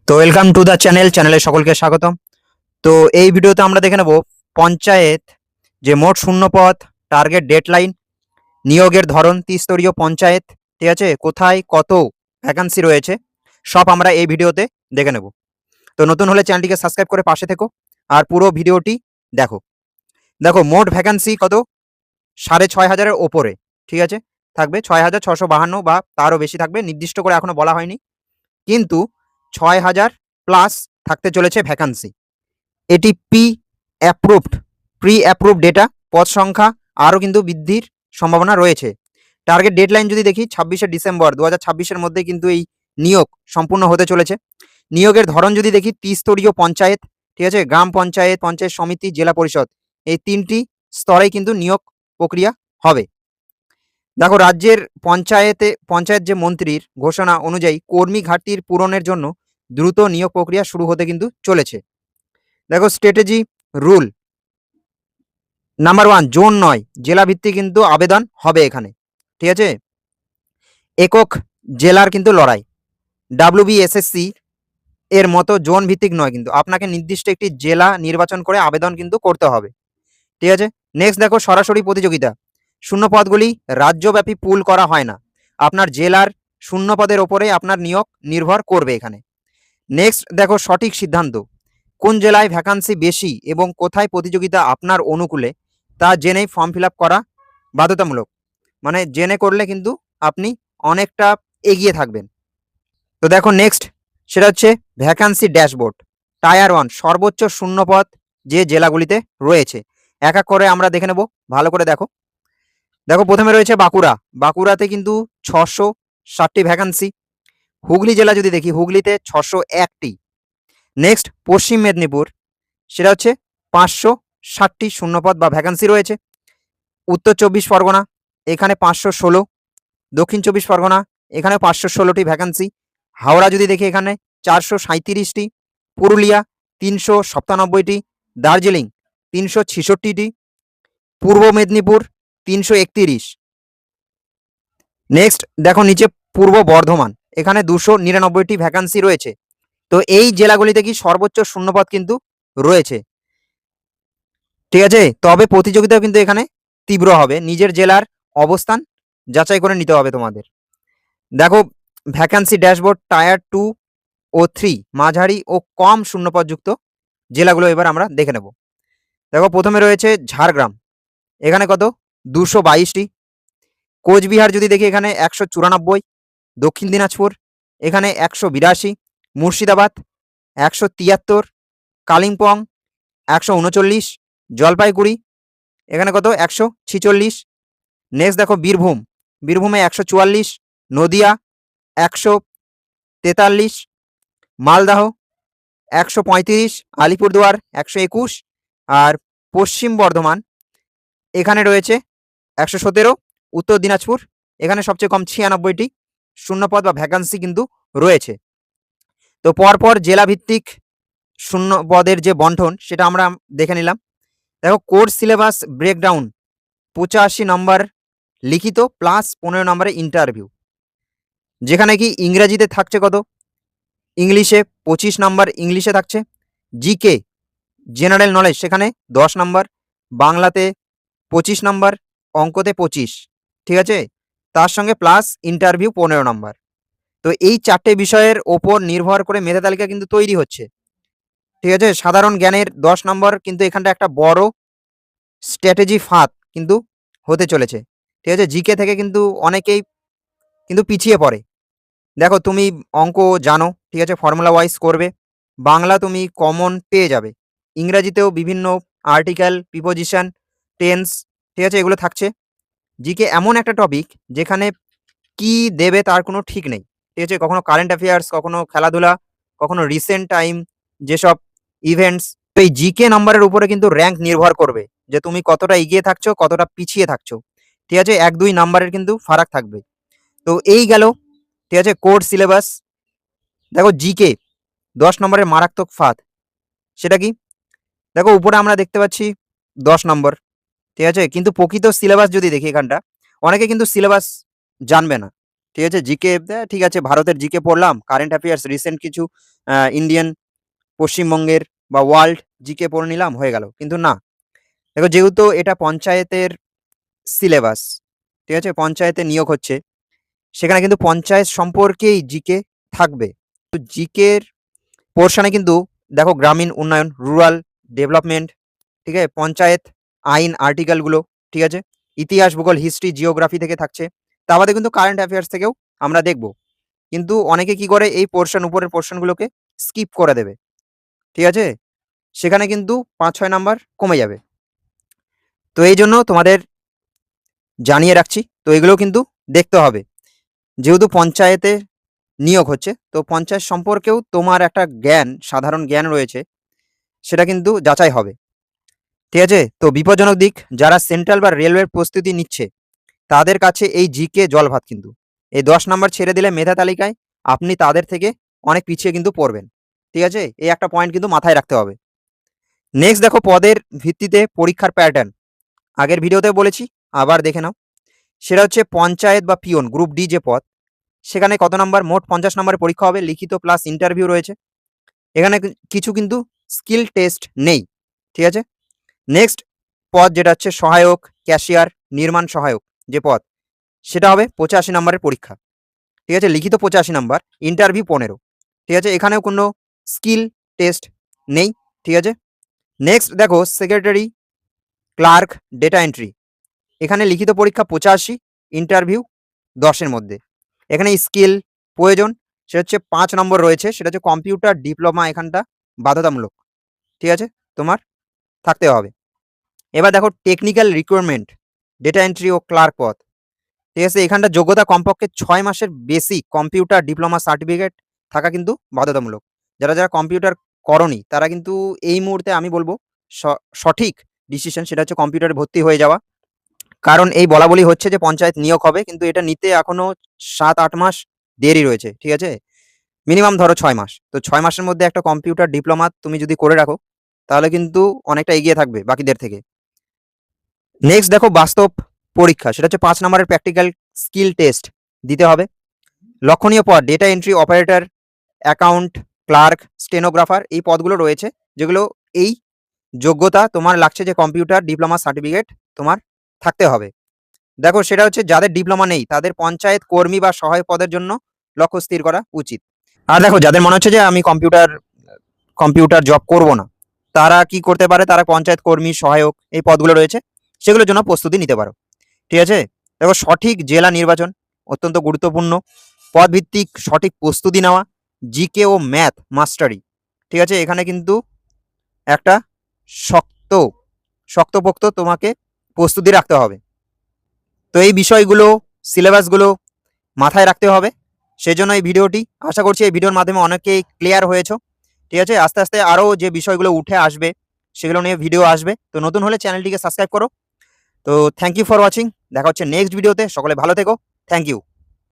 তো welcome to the চ্যানেলে সকলকে স্বাগতম। তো এই ভিডিওতে আমরা দেখে নেব পঞ্চায়েত যে মোট শূন্যপদ, টার্গেট, ডেডলাইন, নিয়োগের ধরন, ত্রিস্তরীয় পঞ্চায়েত, ঠিক আছে, কোথায় কত ভ্যাকান্সি রয়েছে সব আমরা এই ভিডিওতে দেখে নেব। তো নতুন হলে চ্যানেলটিকে সাবস্ক্রাইব করে পাশে থেকো আর পুরো ভিডিওটি দেখো। দেখো মোট ভ্যাকান্সি কত, 6,500-এর ওপরে, ঠিক আছে, থাকবে 6,652 বা তারও বেশি থাকবে, নির্দিষ্ট করে এখনো বলা হয়নি, কিন্তু 6,000 প্লাস থাকতে চলেছে ভ্যাকান্সি। এটি প্রি অ্যাপ্রুভড ডেটা, পদ সংখ্যা আরও কিন্তু বৃদ্ধির সম্ভাবনা রয়েছে। টার্গেট ডেডলাইন যদি দেখি 26শে ডিসেম্বর 2026-এর মধ্যে কিন্তু এই নিয়োগ সম্পূর্ণ হতে চলেছে। নিয়োগের ধরন যদি দেখি ত্রিস্তরীয় পঞ্চায়েত, ঠিক আছে, গ্রাম পঞ্চায়েত, পঞ্চায়েত সমিতি, জেলা পরিষদ, এই 3টি স্তরে কিন্তু নিয়োগ প্রক্রিয়া হবে। দেখো রাজ্যের পঞ্চায়েত যে মন্ত্রীর ঘোষণা অনুযায়ী কর্মী ঘাটতির পূরণের জন্য দ্রুত নিয়োগ প্রক্রিয়া শুরু হতে কিন্তু চলেছে। দেখো স্ট্র্যাটেজি রুল নাম্বার 1, জোন নয়, জেলা ভিত্তিক কিন্তু আবেদন হবে এখানে, ঠিক আছে, একক জেলার কিন্তু লড়াই। WBSSC এর মতো জোন ভিত্তিক নয়, কিন্তু আপনাকে নির্দিষ্ট একটি জেলা নির্বাচন করে আবেদন কিন্তু করতে হবে, ঠিক আছে। নেক্সট দেখো সরাসরি প্রতিযোগিতা, শূন্য পদগুলি রাজ্যব্যাপী পুল করা হয় না, আপনার জেলার শূন্য পদের ওপরে আপনার নিয়োগ নির্ভর করবে এখানে। নেক্সট দেখো সঠিক সিদ্ধান্ত, কোন জেলায় ভ্যাকান্সি বেশি এবং কোথায় প্রতিযোগিতা আপনার অনুকূলে তা জেনেই ফর্ম ফিল আপ করা বাধ্যতামূলক, মানে জেনে করলে কিন্তু আপনি অনেকটা এগিয়ে থাকবেন। তো দেখো নেক্সট সেটা হচ্ছে ভ্যাকান্সি ড্যাশবোর্ড, টায়ার 1 সর্বোচ্চ শূন্যপদ যে জেলাগুলিতে রয়েছে, এক এক করে আমরা দেখে নেব, ভালো করে দেখো। দেখো প্রথমে রয়েছে বাঁকুড়াতে কিন্তু 660টি ভ্যাকান্সি। হুগলি জেলা যদি দেখি, হুগলিতে 601টি। নেক্সট পশ্চিম মেদিনীপুর, সেটা হচ্ছে 560টি শূন্যপদ বা ভ্যাকান্সি রয়েছে। উত্তর 24 পরগনা, এখানে 516। দক্ষিণ 24 পরগনা, এখানে 516টি ভ্যাকান্সি। হাওড়া যদি দেখি, এখানে 437টি। পুরুলিয়া 397টি। দার্জিলিং 366টি। পূর্ব মেদিনীপুর 331। নেক্সট দেখো নিচে পূর্ব বর্ধমান, এখানে 299টি ভ্যাকান্সি রয়েছে। তো এই জেলাগুলিতে কি সর্বোচ্চ শূন্যপদ কিন্তু রয়েছে, ঠিক আছে। তবে প্রতিযোগিতাও কিন্তু এখানে তীব্র হবে, নিজের জেলার অবস্থান যাচাই করে নিতে হবে তোমাদের। দেখো ভ্যাকান্সি ড্যাশবোর্ড, টায়ার 2 ও 3 মাঝারি ও কম শূন্যপদযুক্ত জেলাগুলো এবার আমরা দেখে নেব। দেখো প্রথমে রয়েছে ঝাড়গ্রাম, এখানে কত, 222টি। কোচবিহার যদি দেখি, এখানে 194। দক্ষিণ দিনাজপুর, এখানে 182। মুর্শিদাবাদ 173। কালিম্পং 139। জলপাইগুড়ি, এখানে কত, 146। নেক্সট দেখো বীরভূমে 144। নদিয়া 143। মালদহ 135। আলিপুরদুয়ার 121। আর পশ্চিম বর্ধমান, এখানে রয়েছে 117। উত্তর দিনাজপুর, এখানে সবচেয়ে কম 96টি শূন্যপদ বা ভ্যাকান্সি কিন্তু রয়েছে। তো পরপর জেলাভিত্তিক শূন্য পদের যে বন্টন সেটা আমরা দেখে নিলাম। দেখো কোর্স সিলেবাস ব্রেকডাউন, 85 নম্বর লিখিত প্লাস 15 নম্বরে ইন্টারভিউ, যেখানে কি ইংরেজিতে থাকছে কত, ইংলিশে 25 নম্বর ইংলিশে থাকছে। জিকে জেনারেল নলেজ সেখানে 10 নম্বর, বাংলাতে 25 নম্বর, অঙ্কতে 25, ঠিক আছে, তার সঙ্গে প্লাস ইন্টারভিউ 15 নম্বর। তো এই 4টে বিষয়ের ওপর নির্ভর করে মেধা তালিকা কিন্তু তৈরি হচ্ছে, ঠিক আছে। সাধারণ জ্ঞানের 10 নম্বর কিন্তু এখানটা একটা বড় স্ট্র্যাটেজি ফাঁদ কিন্তু হতে চলেছে, ঠিক আছে। জিকে থেকে কিন্তু অনেকেই কিন্তু পিছিয়ে পড়ে। দেখো তুমি অঙ্ক জানো, ঠিক আছে, ফর্মুলা ওয়াইজ করবে। বাংলা তুমি কমন পেয়ে যাবে। ইংরাজিতেও বিভিন্ন আর্টিকেল, প্রিপোজিশন, টেন্স, ঠিক আছে, এগুলো থাকছে। জিকে এমন একটা টপিক যেখানে কি দেবে তার কোনো ঠিক নেই, ঠিক আছে। কখনো কারেন্ট অ্যাফেয়ার্স, কখনো খেলাধুলা, কখনো রিসেন্ট টাইম যেসব ইভেন্টস। তো এই জিকে নাম্বারের উপরে কিন্তু র্যাঙ্ক নির্ভর করবে যে তুমি কতটা এগিয়ে থাকছো, কতটা পিছিয়ে থাকছো, ঠিক আছে। 1-2 নাম্বারের কিন্তু ফারাক থাকবে। তো এই গেল, ঠিক আছে, কোর্স সিলেবাস। দেখো জিকে 10 নম্বরের মারাত্মক ফাঁদ, সেটা কি, দেখো উপরে আমরা দেখতে পাচ্ছি 10 নম্বর, ঠিক আছে, কিন্তু প্রকৃত সিলেবাস যদি দেখি এখানটা, অনেকে কিন্তু সিলেবাস জানবে না, ঠিক আছে? জিকে ঠিক আছে, ভারতের জিকে পড়লাম, কারেন্ট অ্যাফেয়ার্স রিসেন্ট কিছু ইন্ডিয়ান, পশ্চিমবঙ্গের বা ওয়ার্ল্ড জিকে পড়ে নিলাম, হয়ে গেল। কিন্তু না, দেখো যেহেতু এটা পঞ্চায়েতের সিলেবাস, ঠিক আছে? পঞ্চায়েতে নিয়োগ হচ্ছে, সেখানে কিন্তু পঞ্চায়েত সম্পর্কেই জিকে থাকবে। তো জিকের পোর্শনে কিন্তু দেখো গ্রামীণ উন্নয়ন, রুরাল ডেভেলপমেন্ট, ঠিক আছে? পঞ্চায়েত আইন আর্টিকেলগুলো, ঠিক আছে? ইতিহাস, ভূগোল, হিস্ট্রি, জিওগ্রাফি থেকে থাকছে। তা বাদে কিন্তু কারেন্ট অ্যাফেয়ার্স থেকেও আমরা দেখব। কিন্তু অনেকে কি করে এই পোর্শন, উপরের পোর্শনগুলোকে স্কিপ করে দেবে, ঠিক আছে? সেখানে কিন্তু ৫-৬ নাম্বার কমে যাবে। তো এইজন্য তোমাদের জানিয়ে রাখছি। তো এগুলো কিন্তু দেখতে হবে। যেহেতু পঞ্চায়েতে নিয়োগ হচ্ছে, তো পঞ্চায়েত সম্পর্কেও তোমার একটা জ্ঞান, সাধারণ জ্ঞান রয়েছে, সেটা কিন্তু যাচাই হবে। ঠিক আছে? তো বিপজ্জনক দিক, যারা সেন্ট্রাল বা রেলওয়ের প্রস্তুতি নিচ্ছে, তাদের কাছে এই জিকে জলভাত কিন্তু। এই ১০ নাম্বার ছেড়ে দিলে মেধা তালিকায় আপনি তাদের থেকে অনেক পিছিয়ে কিন্তু পড়বেন। ঠিক আছে? এই একটা পয়েন্ট কিন্তু মাথায় রাখতে হবে। নেক্সট দেখো পদের ভিত্তিতে পরীক্ষার প্যাটার্ন। আগের ভিডিওতে বলেছি, আবার দেখে নাও। সেটা হচ্ছে পঞ্চায়েত বা পিওন গ্রুপ ডি যে পদ, সেখানে কত নাম্বার? মোট ৫০ নাম্বারের পরীক্ষা হবে, লিখিত প্লাস ইন্টারভিউ রয়েছে। এখানে কিছু কিন্তু স্কিল টেস্ট নেই। ঠিক আছে? নেক্সট পদ যেটা হচ্ছে সহায়ক, ক্যাশিয়ার, নির্মাণ সহায়ক যে পদ, সেটা হবে ৮৫ নাম্বারের পরীক্ষা। ঠিক আছে? লিখিত ৮৫ নাম্বার, ইন্টারভিউ ১৫। ঠিক আছে? এখানেও কোনো স্কিল টেস্ট নেই। ঠিক আছে? নেক্সট দেখো সেক্রেটারি, ক্লার্ক, ডেটা এন্ট্রি, এখানে লিখিত পরীক্ষা ৮৫, ইন্টারভিউ ১০-এর মধ্যে। এখানে স্কিল প্রয়োজন, সেটা হচ্ছে ৫ নম্বর রয়েছে, সেটা হচ্ছে কম্পিউটার ডিপ্লোমা, এখানটা বাধ্যতামূলক। ঠিক আছে? তোমার থাকতে হবে। এবার দেখো টেকনিক্যাল রিকোয়ারমেন্ট, ডেটা এন্ট্রি ও ক্লার্ক পদ। ঠিক আছে? এখানটা যোগ্যতা কমপক্ষে ৬ মাসের বেসিক কম্পিউটার ডিপ্লোমা সার্টিফিকেট থাকা কিন্তু বাধ্যতামূলক। যারা কম্পিউটার করনি, তারা কিন্তু এই মুহূর্তে আমি বলব সঠিক ডিসিশন, সেটা হচ্ছে কম্পিউটারে ভর্তি হয়ে যাওয়া। কারণ এই বলাবলি হচ্ছে যে পঞ্চায়েত নিয়োগ হবে, কিন্তু এটা নিতে এখনো ৭-৮ মাস দেরি রয়েছে। ঠিক আছে? মিনিমাম ধরো ৬ মাস। তো ৬ মাসের মধ্যে একটা কম্পিউটার ডিপ্লোমা তুমি যদি করে রাখো, তাহলে কিন্তু অনেকটা এগিয়ে থাকবে বাকিদের থেকে। নেক্সট দেখো বাস্তব পরীক্ষা, সেটা হচ্ছে ৫ নাম্বারের প্র্যাকটিক্যাল স্কিল টেস্ট দিতে হবে। লক্ষণীয় পদ data entry operator, account clerk, stenographer, এই পদগুলো রয়েছে, যেগুলো এই যোগ্যতা তোমার লাগছে যে কম্পিউটার ডিপ্লোমা সার্টিফিকেট তোমার থাকতে হবে। দেখো সেটা হচ্ছে যাদের ডিপ্লোমা নেই, তাদের পঞ্চায়েত কর্মী বা সহায়ক পদের জন্য লক্ষ্য স্থির করা উচিত। আর দেখো যাদের মনে হচ্ছে যে আমি কম্পিউটার জব করব না, তারা কি করতে পারে? তারা পঞ্চায়েত কর্মী, সহায়ক, এই পদগুলো রয়েছে, সেগুলোর জন্য প্রস্তুতি নিতে পারো। ঠিক আছে? দেখো সঠিক জেলা নির্বাচন অত্যন্ত গুরুত্বপূর্ণ। পদভিত্তিক সঠিক প্রস্তুতি নেওয়া, জিকে ও ম্যাথ মাস্টারি। ঠিক আছে? এখানে কিন্তু একটা শক্ত শক্তপোক্ত তোমাকে প্রস্তুতি রাখতে হবে। তো এই বিষয়গুলো, সিলেবাসগুলো মাথায় রাখতে হবে। সেজন্য এই ভিডিওটি, আশা করছি এই ভিডিওর মাধ্যমে অনেকেই ক্লিয়ার হয়েছো। ঠিক আছে? আস্তে আস্তে আরও যে বিষয়গুলো উঠে আসবে, সেগুলো নিয়ে ভিডিও আসবে। তো নতুন হলে চ্যানেলটিকে সাবস্ক্রাইব করো। তো থ্যাংক ইউ ফর ওয়াচিং। দেখা হচ্ছে নেক্সট ভিডিওতে। সকলে ভালো থেকো। Thank you.